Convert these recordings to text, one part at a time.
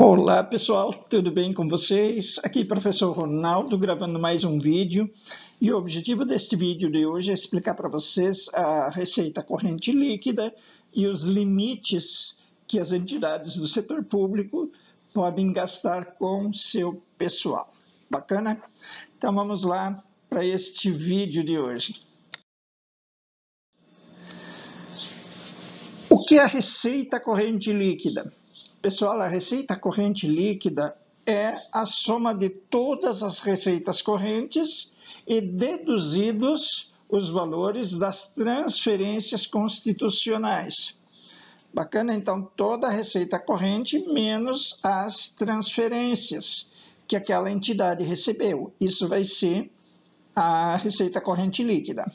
Olá pessoal, tudo bem com vocês? Aqui professor Ronaldo gravando mais um vídeo e o objetivo deste vídeo de hoje é explicar para vocês a receita corrente líquida e os limites que as entidades do setor público podem gastar com seu pessoal. Bacana? Então vamos lá para este vídeo de hoje. O que é a receita corrente líquida? Pessoal, a receita corrente líquida é a soma de todas as receitas correntes e deduzidos os valores das transferências constitucionais. Bacana? Então, toda a receita corrente menos as transferências que aquela entidade recebeu. Isso vai ser a receita corrente líquida.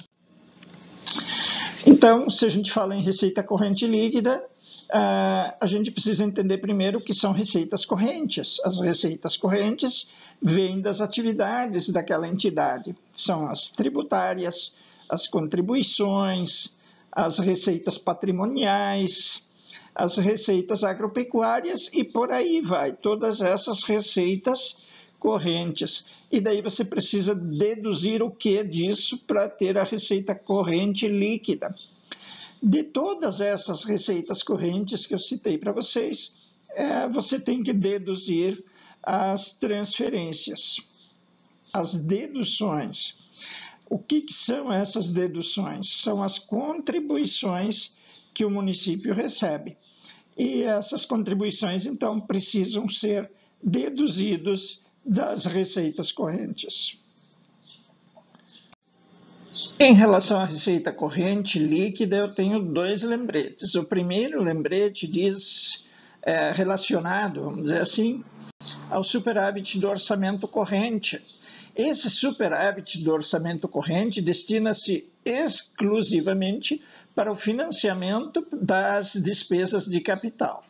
Então, se a gente fala em receita corrente líquida, a gente precisa entender primeiro o que são receitas correntes. As receitas correntes vêm das atividades daquela entidade. São as tributárias, as contribuições, as receitas patrimoniais, as receitas agropecuárias e por aí vai. Todas essas receitas correntes. E daí você precisa deduzir o que disso para ter a receita corrente líquida. De todas essas receitas correntes que eu citei para vocês, você tem que deduzir as transferências, as deduções. O que são essas deduções? São as contribuições que o município recebe. E essas contribuições, então, precisam ser deduzidas das receitas correntes. Em relação à receita corrente líquida, eu tenho dois lembretes. O primeiro lembrete diz, relacionado, vamos dizer assim, ao superávit do orçamento corrente. Esse superávit do orçamento corrente destina-se exclusivamente para o financiamento das despesas de capital.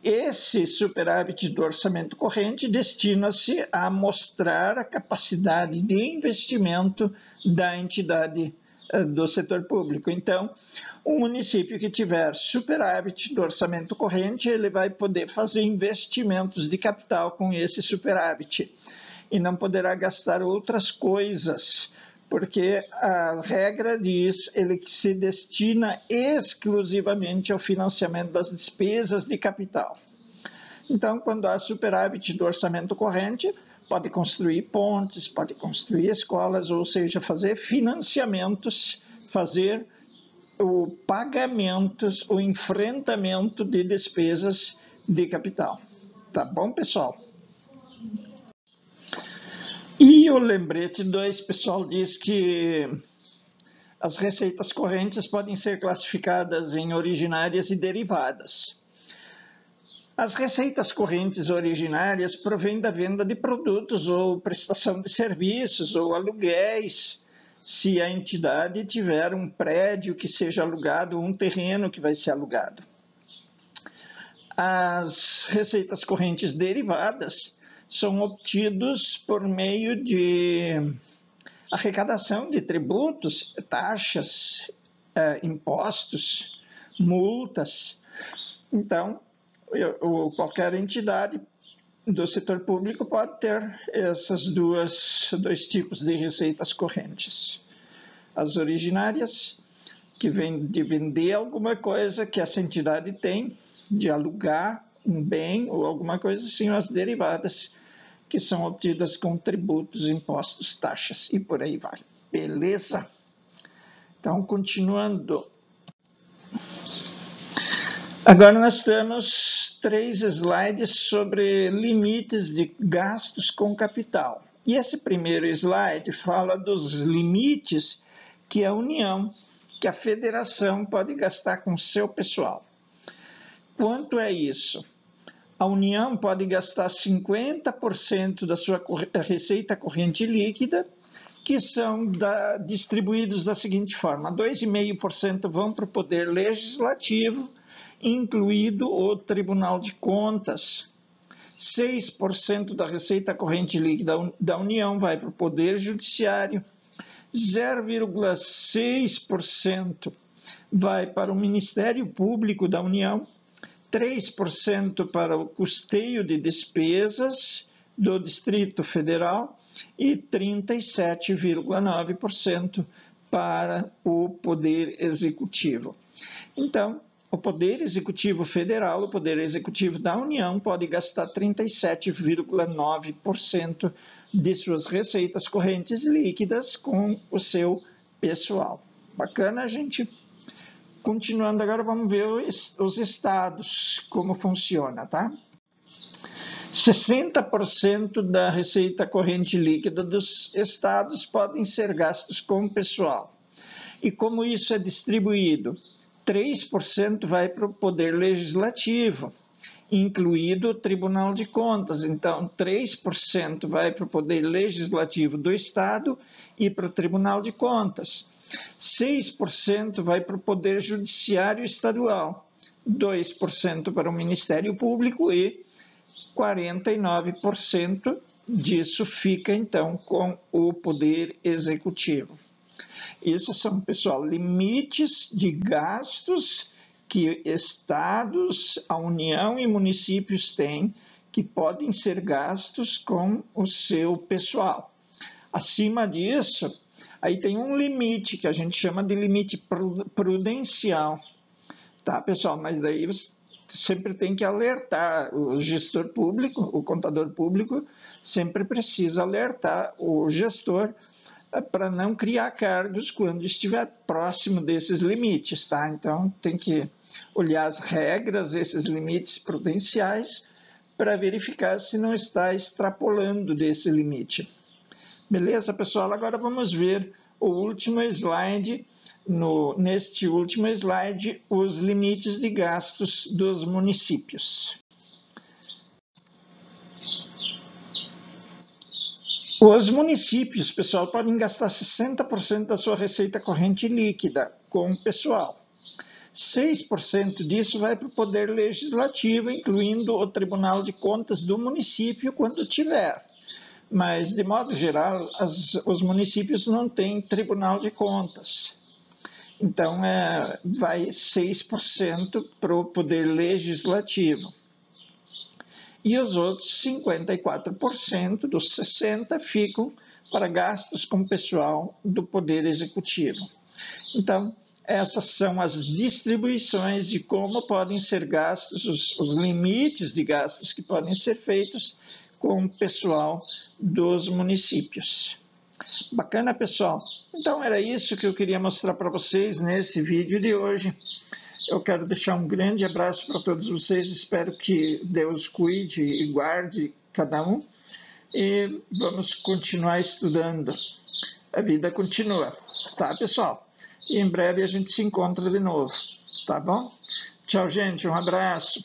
Esse superávit do orçamento corrente destina-se a mostrar a capacidade de investimento da entidade do setor público. Então, um município que tiver superávit do orçamento corrente, ele vai poder fazer investimentos de capital com esse superávit e não poderá gastar outras coisas, porque a regra diz ele que se destina exclusivamente ao financiamento das despesas de capital. Então, quando há superávit do orçamento corrente, pode construir pontes, pode construir escolas, ou seja, fazer financiamentos, fazer o pagamento, o enfrentamento de despesas de capital. Tá bom, pessoal? E o lembrete 2, pessoal, diz que as receitas correntes podem ser classificadas em originárias e derivadas. As receitas correntes originárias provêm da venda de produtos ou prestação de serviços ou aluguéis, se a entidade tiver um prédio que seja alugado ou um terreno que vai ser alugado. As receitas correntes derivadas são obtidos por meio de arrecadação de tributos, taxas, impostos, multas. Então, qualquer entidade do setor público pode ter esses dois tipos de receitas correntes. As originárias, que vêm de vender alguma coisa que essa entidade tem, de alugar um bem ou alguma coisa assim, as derivadas, que são obtidas com tributos, impostos, taxas e por aí vai. Beleza? Então, continuando. Agora nós temos 3 slides sobre limites de gastos com capital. E esse primeiro slide fala dos limites que a União, que a Federação pode gastar com seu pessoal. Quanto é isso? A União pode gastar 50% da sua receita corrente líquida, que são distribuídos da seguinte forma: 2,5% vão para o Poder Legislativo, incluído o Tribunal de Contas. 6% da receita corrente líquida da União vai para o Poder Judiciário, 0,6% vai para o Ministério Público da União, 3% para o custeio de despesas do Distrito Federal e 37,9% para o Poder Executivo. Então, o Poder Executivo Federal, o Poder Executivo da União, pode gastar 37,9% de suas receitas correntes líquidas com o seu pessoal. Bacana, gente? Continuando agora, vamos ver os estados, como funciona, tá? 60% da receita corrente líquida dos estados podem ser gastos com o pessoal. E como isso é distribuído? 3% vai para o Poder Legislativo, incluído o Tribunal de Contas. Então, 3% vai para o Poder Legislativo do Estado e para o Tribunal de Contas. 6% vai para o Poder Judiciário Estadual, 2% para o Ministério Público e 49% disso fica, então, com o Poder Executivo. Esses são, pessoal, limites de gastos que estados, a União e municípios têm que podem ser gastos com o seu pessoal. Acima disso, aí tem um limite que a gente chama de limite prudencial, tá, pessoal? Mas daí você sempre tem que alertar o gestor público, o contador público, sempre precisa alertar o gestor para não criar cargos quando estiver próximo desses limites, tá? Então, tem que olhar as regras, esses limites prudenciais, para verificar se não está extrapolando desse limite. Beleza, pessoal? Agora vamos ver o último slide. Neste último slide, os limites de gastos dos municípios. Os municípios, pessoal, podem gastar 60% da sua receita corrente líquida com o pessoal. 6% disso vai para o Poder Legislativo, incluindo o Tribunal de Contas do município, quando tiver. Mas, de modo geral, os municípios não têm Tribunal de Contas. Então, vai 6% para o Poder Legislativo. E os outros 54% dos 60% ficam para gastos com pessoal do Poder Executivo. Então, essas são as distribuições de como podem ser gastos, os limites de gastos que podem ser feitos com o pessoal dos municípios. Bacana, pessoal? Então, era isso que eu queria mostrar para vocês nesse vídeo de hoje. Eu quero deixar um grande abraço para todos vocês, espero que Deus cuide e guarde cada um e vamos continuar estudando. A vida continua, tá, pessoal? E em breve a gente se encontra de novo, tá bom? Tchau, gente, um abraço.